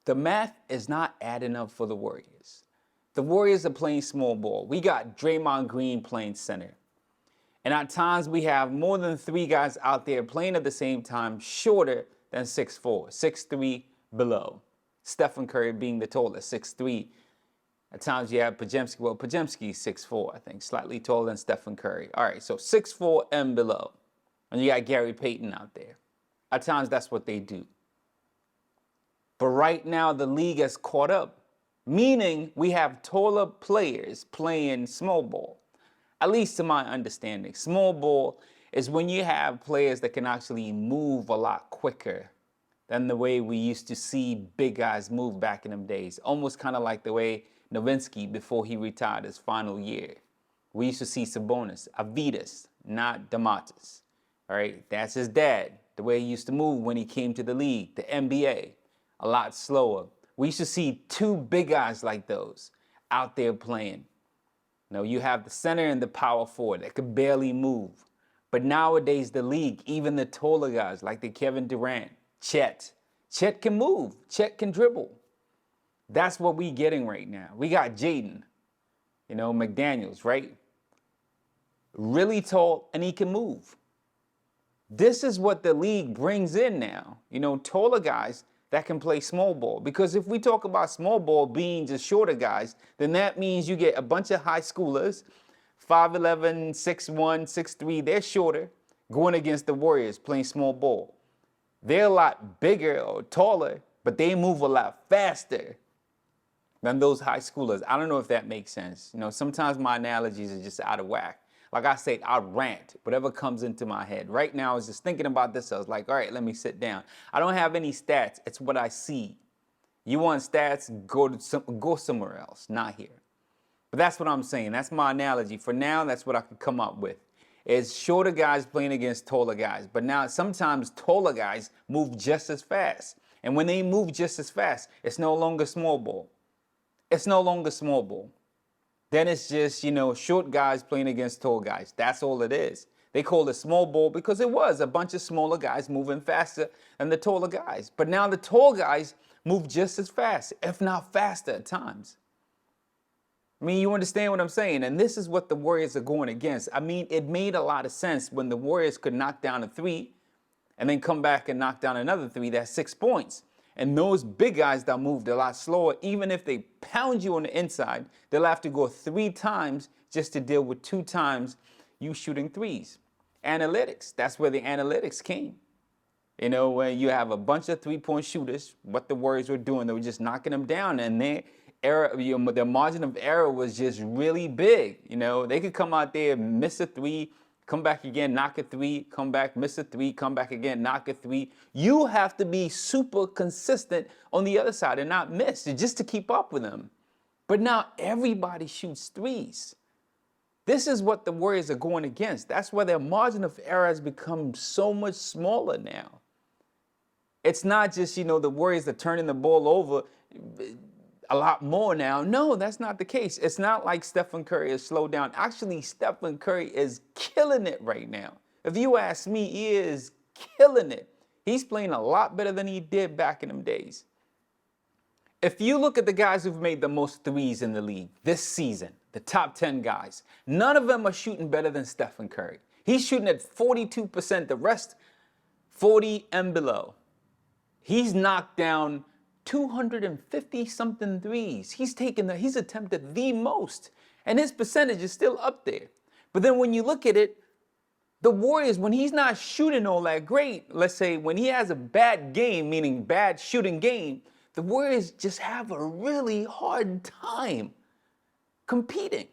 The math is not adding up for the Warriors. The Warriors are playing small ball. We got Draymond Green playing center. And at times we have more than 3 guys out there playing at the same time shorter than 6'4", 6'3" below. Stephen Curry being the tallest, 6'3". At times you have Podziemski. Well, Podziemski's 6'4", I think, slightly taller than Stephen Curry. All right, so 6'4" and below. And you got Gary Payton out there. At times that's what they do. But right now the league has caught up, meaning we have taller players playing small ball. At least to my understanding, small ball is when you have players that can actually move a lot quicker than the way we used to see big guys move back in them days. Almost kind of like the way Nowitzki before he retired his final year. We used to see Sabonis, Avidas, not Domantas. All right, that's his dad, the way he used to move when he came to the league, the NBA, a lot slower. We used to see 2 big guys like those out there playing. You know, you have the center and the power forward that could barely move. But nowadays, the league, even the taller guys like the Kevin Durant, Chet can move, Chet can dribble. That's what we getting right now. We got Jaden, you know, McDaniels, right? Really tall, and he can move. This is what the league brings in now. You know, taller guys that can play small ball. Because if we talk about small ball being just shorter guys, then that means you get a bunch of high schoolers, 5'11", 6'1", 6'3", they're shorter, going against the Warriors playing small ball. They're a lot bigger or taller, but they move a lot faster than those high schoolers. I don't know if that makes sense. You know, sometimes my analogies are just out of whack. Like I say, I rant, whatever comes into my head. Right now, I was just thinking about this. I was like, all right, let me sit down. I don't have any stats. It's what I see. You want stats, go somewhere else, not here. But that's what I'm saying. That's my analogy. For now, that's what I could come up with. Is shorter guys playing against taller guys. But now, sometimes taller guys move just as fast. And when they move just as fast, it's no longer small ball. It's no longer small ball. Then it's just, you know, short guys playing against tall guys. That's all it is. They call it small ball because it was a bunch of smaller guys moving faster than the taller guys. But now the tall guys move just as fast, if not faster at times. I mean, you understand what I'm saying? And this is what the Warriors are going against. I mean, it made a lot of sense when the Warriors could knock down a 3 and then come back and knock down another 3. That's 6 points. And those big guys that moved a lot slower, even if they pound you on the inside, they'll have to go 3 times just to deal with 2 times you shooting 3s. Analytics, that's where the analytics came. You know, when you have a bunch of 3-point shooters, what the Warriors were doing, they were just knocking them down, and their margin of error was just really big. You know, they could come out there, miss a 3, come back again, knock a 3, come back, miss a 3, come back again, knock a 3. You have to be super consistent on the other side and not miss just to keep up with them. But now everybody shoots 3s. This is what the Warriors are going against. That's why their margin of error has become so much smaller now. It's not just, you know, the Warriors are turning the ball over a lot more now. No, that's not the case. It's not like Stephen Curry has slowed down. Actually, Stephen Curry is killing it right now. If you ask me, he is killing it. He's playing a lot better than he did back in them days. If you look at the guys who've made the most 3s in the league this season, the top 10 guys, none of them are shooting better than Stephen Curry. He's shooting at 42%, the rest 40 and below. He's knocked down 250-something 3s. He's attempted the most, and his percentage is still up there. But then when you look at it, the Warriors, when he's not shooting all that great, let's say when he has a bad game, meaning bad shooting game, the Warriors just have a really hard time competing.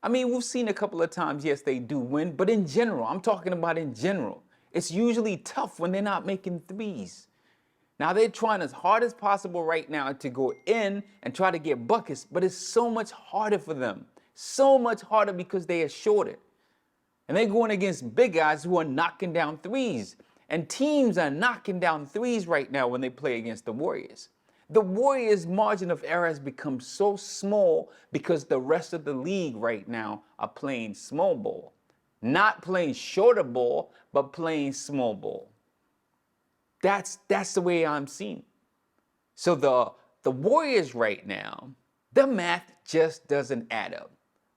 I mean, we've seen a couple of times, yes, they do win, but in general, I'm talking about in general, it's usually tough when they're not making 3s. Now, they're trying as hard as possible right now to go in and try to get buckets, but it's so much harder for them. So much harder because they are shorter. And they're going against big guys who are knocking down 3s. And teams are knocking down 3s right now when they play against the Warriors. The Warriors' margin of error has become so small because the rest of the league right now are playing small ball. Not playing shorter ball, but playing small ball. That's the way I'm seeing it. So the Warriors right now, the math just doesn't add up.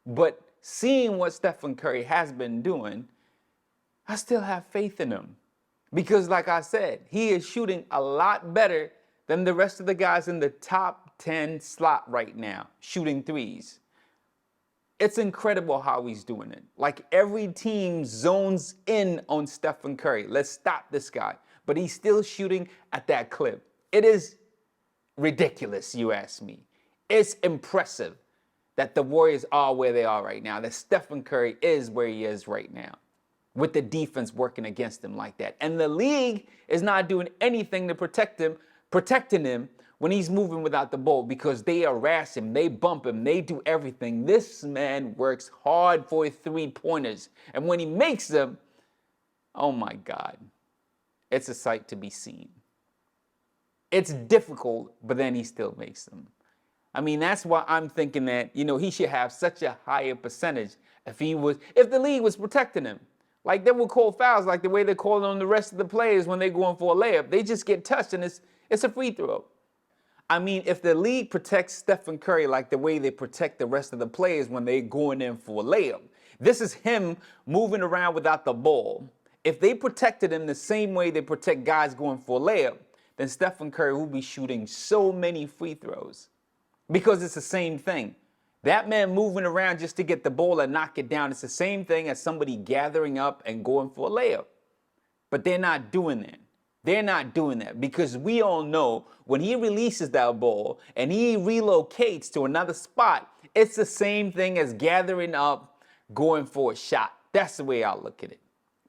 But seeing what Stephen Curry has been doing, I still have faith in him. Because like I said, he is shooting a lot better than the rest of the guys in the top 10 slot right now, shooting threes. It's incredible how he's doing it. Like every team zones in on Stephen Curry. Let's stop this guy. But he's still shooting at that clip. It is ridiculous, you ask me. It's impressive that the Warriors are where they are right now, that Stephen Curry is where he is right now, with the defense working against him like that. And the league is not doing anything to protecting him when he's moving without the ball, because they harass him, they bump him, they do everything. This man works hard for three-pointers. And when he makes them, oh my God, it's a sight to be seen. It's difficult, but then he still makes them. I mean, that's why I'm thinking that, he should have such a higher percentage if the league was protecting him. Like, they would call fouls like the way they're calling on the rest of the players when they're going for a layup. They just get touched and it's a free throw. I mean, if the league protects Stephen Curry like the way they protect the rest of the players when they're going in for a layup, this is him moving around without the ball. If they protected him the same way they protect guys going for a layup, then Stephen Curry will be shooting so many free throws, because it's the same thing. That man moving around just to get the ball and knock it down, it's the same thing as somebody gathering up and going for a layup. But they're not doing that. They're not doing that, because we all know when he releases that ball and he relocates to another spot, it's the same thing as gathering up, going for a shot. That's the way I look at it.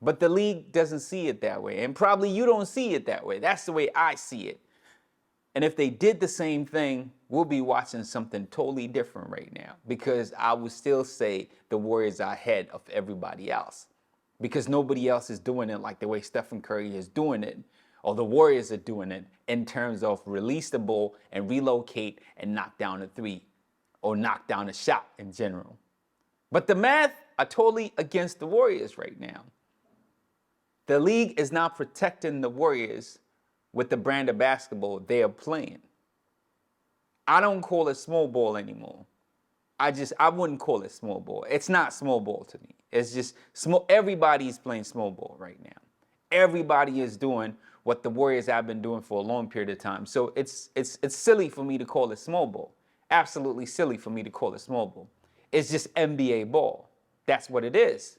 But the league doesn't see it that way, and probably you don't see it that way. That's the way I see it. And if they did the same thing, we'll be watching something totally different right now, because I would still say the Warriors are ahead of everybody else, because nobody else is doing it like the way Stephen Curry is doing it, or the Warriors are doing it in terms of release the ball and relocate and knock down a three or knock down a shot in general. But the math are totally against the Warriors right now. The league is not protecting the Warriors with the brand of basketball they are playing. I don't call it small ball anymore. I wouldn't call it small ball. It's not small ball to me. It's just small. Everybody's playing small ball right now. Everybody is doing what the Warriors have been doing for a long period of time. So it's silly for me to call it small ball. Absolutely silly for me to call it small ball. It's just NBA ball. That's what it is.